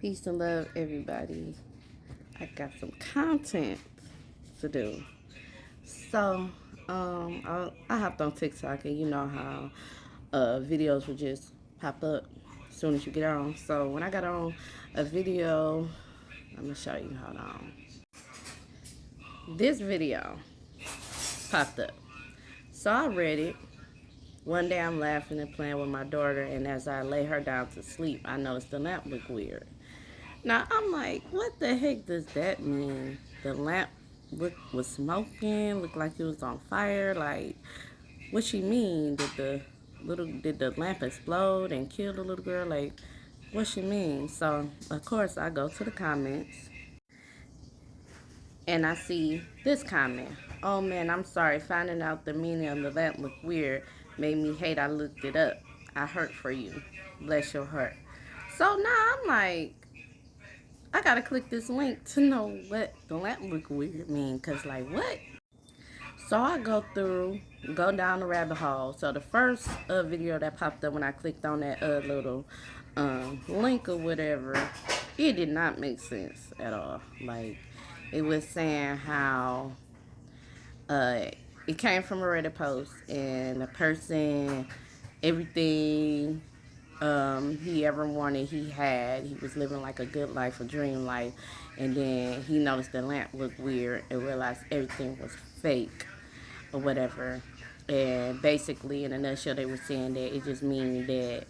Peace and love, everybody. I got some content to do. So, I hopped on TikTok, and you know how videos would just pop up as soon as you get on. So, when I got on a video, I'm gonna show you. Hold on. This video popped up. So, I read it. One day, I'm laughing and playing with my daughter, and as I lay her down to sleep, I noticed the lamp looked weird. Now I'm like, what the heck does that mean? The lamp was smoking, looked like it was on fire. Like, what she mean? Did the lamp explode and kill the little girl? Like, what she mean? So of course I go to the comments and I see this comment. Oh man, I'm sorry. Finding out the meaning of the lamp looked weird made me hate. I looked it up. I hurt for you. Bless your heart. So now I'm like, I gotta click this link to know what the lamp look weird mean. Cause like what? So I go down the rabbit hole. So the first video that popped up when I clicked on that little link or whatever, it did not make sense at all. Like it was saying how uh, it came from a Reddit post and the person, everything he ever wanted, he had. He was living like a good life, a dream life. And then he noticed the lamp looked weird and realized everything was fake or whatever. And basically, in a nutshell, they were saying that it just means that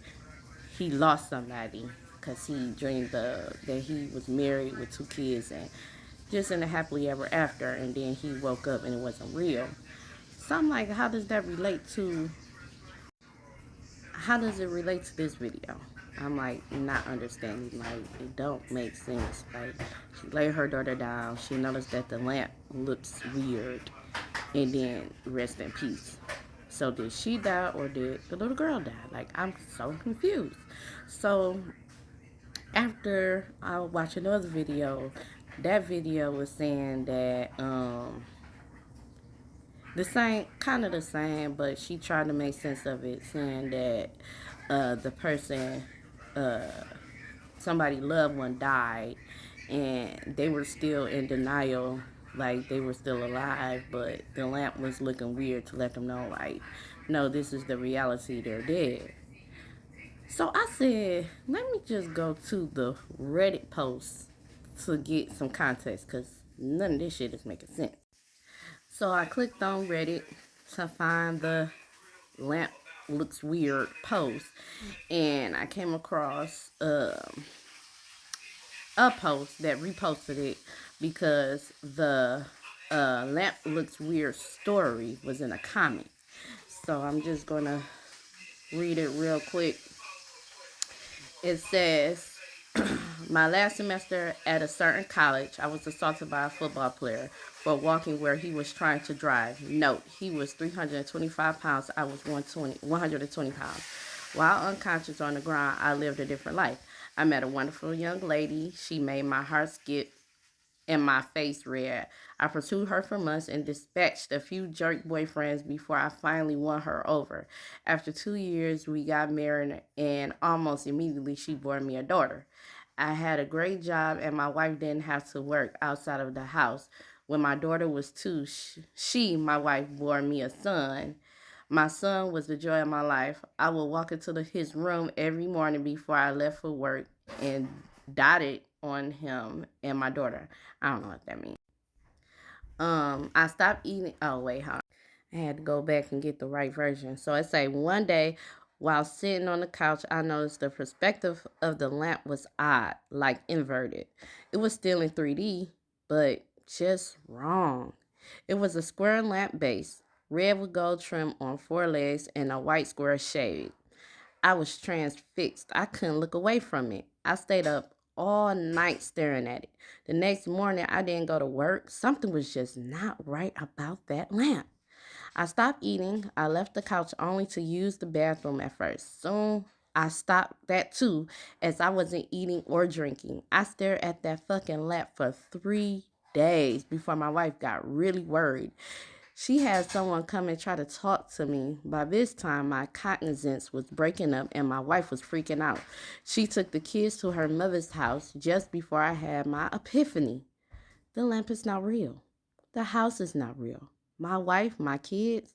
he lost somebody because he dreamed that he was married with two kids and just in a happily ever after. And then he woke up and it wasn't real. So I'm like, how does it relate to this video? I'm like not understanding. Like it don't make sense. Like she laid her daughter down. She noticed that the lamp looks weird, and then rest in peace. So did she die or did the little girl die? Like I'm so confused. So after I watched another video, that video was saying that the same, kind of the same, but she tried to make sense of it, saying that the person, uh, somebody loved one died, and they were still in denial, like they were still alive, but the lamp was looking weird to let them know, like, no, this is the reality, they're dead. So I said, let me just go to the Reddit post to get some context, because none of this shit is making sense. So I clicked on Reddit to find the lamp looks weird post, and I came across a post that reposted it because the lamp looks weird story was in a comment. So I'm just gonna read it real quick. It says, my last semester at a certain college, I was assaulted by a football player for walking where he was trying to drive. Note, he was 325 pounds. I was 120 pounds. While unconscious on the ground, I lived a different life. I met a wonderful young lady. She made my heart skip and my face red. I pursued her for months and dispatched a few jerk boyfriends before I finally won her over. After 2 years, we got married, and almost immediately she bore me a daughter. I had a great job, and my wife didn't have to work outside of the house. When my daughter was 2, my wife, bore me a son. My son was the joy of my life. I would walk into his room every morning before I left for work and dotted on him and my daughter. I don't know what that means. I stopped eating. Oh wait, hold on. I had to go back and get the right version. So it say one day while sitting on the couch, I noticed the perspective of the lamp was odd, like inverted. It was still in 3D, but just wrong. It was a square lamp base, red with gold trim on 4 legs and a white square shade. I was transfixed. I couldn't look away from it. I stayed up all night staring at it. The next morning, I didn't go to work. Something was just not right about that lamp. I stopped eating. I left the couch only to use the bathroom at first. Soon, I stopped that too, as I wasn't eating or drinking. I stared at that fucking lamp for 3 days before my wife got really worried. She had someone come and try to talk to me. By this time, my cognizance was breaking up and my wife was freaking out. She took the kids to her mother's house just before I had my epiphany. The lamp is not real. The house is not real. My wife, my kids,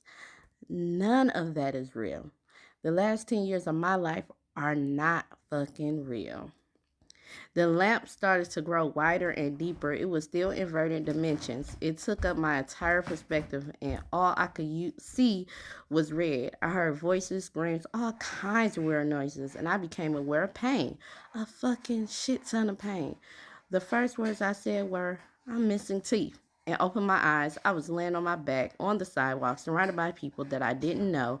none of that is real. The last 10 years of my life are not fucking real. The lamp started to grow wider and deeper. It was still inverted dimensions. It took up my entire perspective, and all I could see was red. I heard voices, screams, all kinds of weird noises, and I became aware of pain. A fucking shit ton of pain. The first words I said were, I'm missing teeth. And opened my eyes. I was laying on my back on the sidewalk, surrounded by people that I didn't know.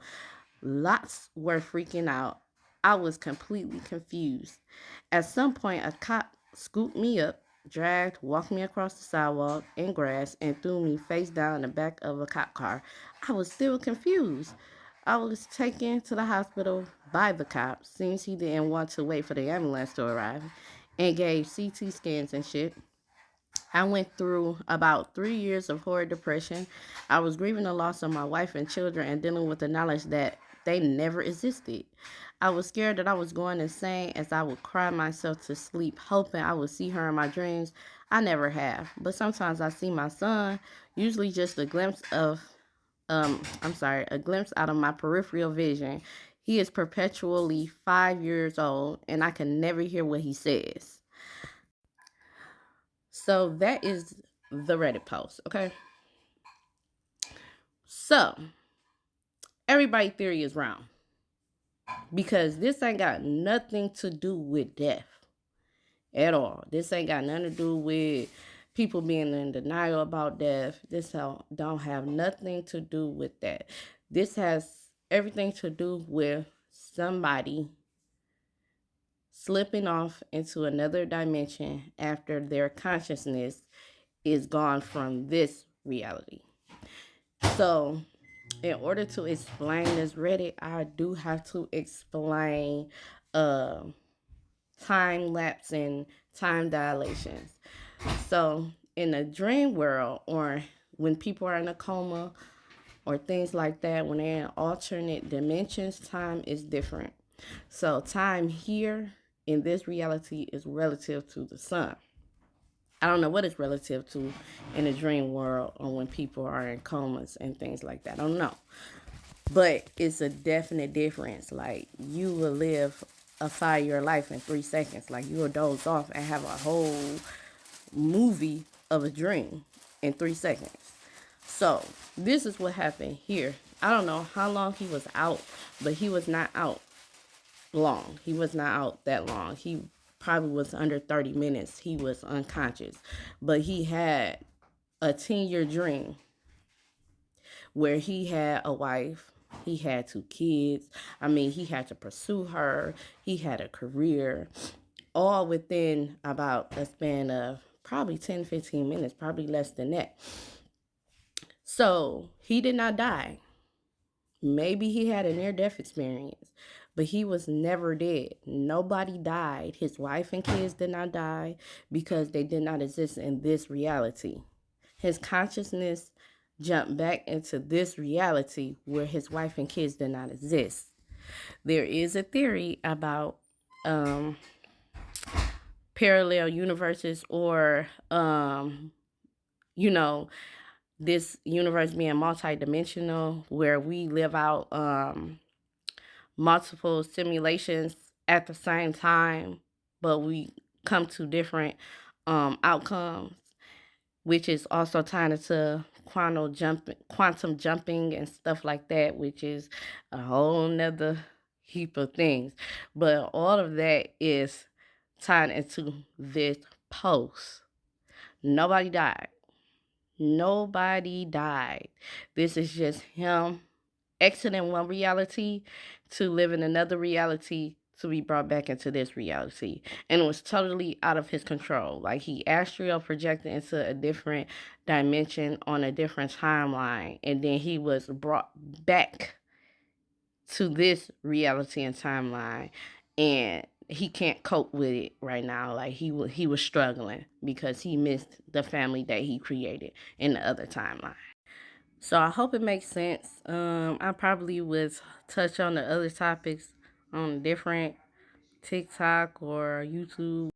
Lots were freaking out. I was completely confused. At some point, a cop scooped me up, walked me across the sidewalk and grass, and threw me face down in the back of a cop car. I was still confused. I was taken to the hospital by the cop, since he didn't want to wait for the ambulance to arrive, and gave CT scans and shit. I went through about 3 years of horrid depression. I was grieving the loss of my wife and children and dealing with the knowledge that they never existed. I was scared that I was going insane as I would cry myself to sleep, hoping I would see her in my dreams. I never have, but sometimes I see my son, usually just a glimpse a glimpse out of my peripheral vision. He is perpetually 5 years old, and I can never hear what he says. So that is the Reddit post, okay? So, everybody theory is wrong. Because this ain't got nothing to do with death at all. This ain't got nothing to do with people being in denial about death. This don't have nothing to do with that. This has everything to do with somebody slipping off into another dimension after their consciousness is gone from this reality. So, in order to explain this Reddit, I do have to explain time lapse and time dilations. So, in a dream world, or when people are in a coma, or things like that, when they're in alternate dimensions, time is different. So, time here in this reality is relative to the sun. I don't know what it's relative to in the dream world or when people are in comas and things like that. I don't know. But it's a definite difference. Like, you will live a 5-year life in 3 seconds. Like, you will doze off and have a whole movie of a dream in 3 seconds. So, this is what happened here. I don't know how long he was out, but he was not out long. He was not out that long. He probably was under 30 minutes. He was unconscious. But he had a 10-year dream where he had a wife, he had 2 kids. I mean, he had to pursue her. He had a career, all within about a span of probably 10, 15 minutes, probably less than that. So he did not die. Maybe he had a near-death experience, but he was never dead. Nobody died. His wife and kids did not die because they did not exist in this reality. His consciousness jumped back into this reality where his wife and kids did not exist. There is a theory about parallel universes, or this universe being multidimensional, where we live out multiple simulations at the same time, but we come to different outcomes, which is also tied into quantum jumping and stuff like that, which is a whole nother heap of things. But all of that is tied into this post. Nobody died. Nobody died. This is just him exiting one reality to live in another reality to be brought back into this reality. And it was totally out of his control. Like, he astral projected into a different dimension on a different timeline. And then he was brought back to this reality and timeline. And he can't cope with it right now. Like, he was struggling because he missed the family that he created in the other timeline. So I hope it makes sense. I probably would touch on the other topics on different TikTok or YouTube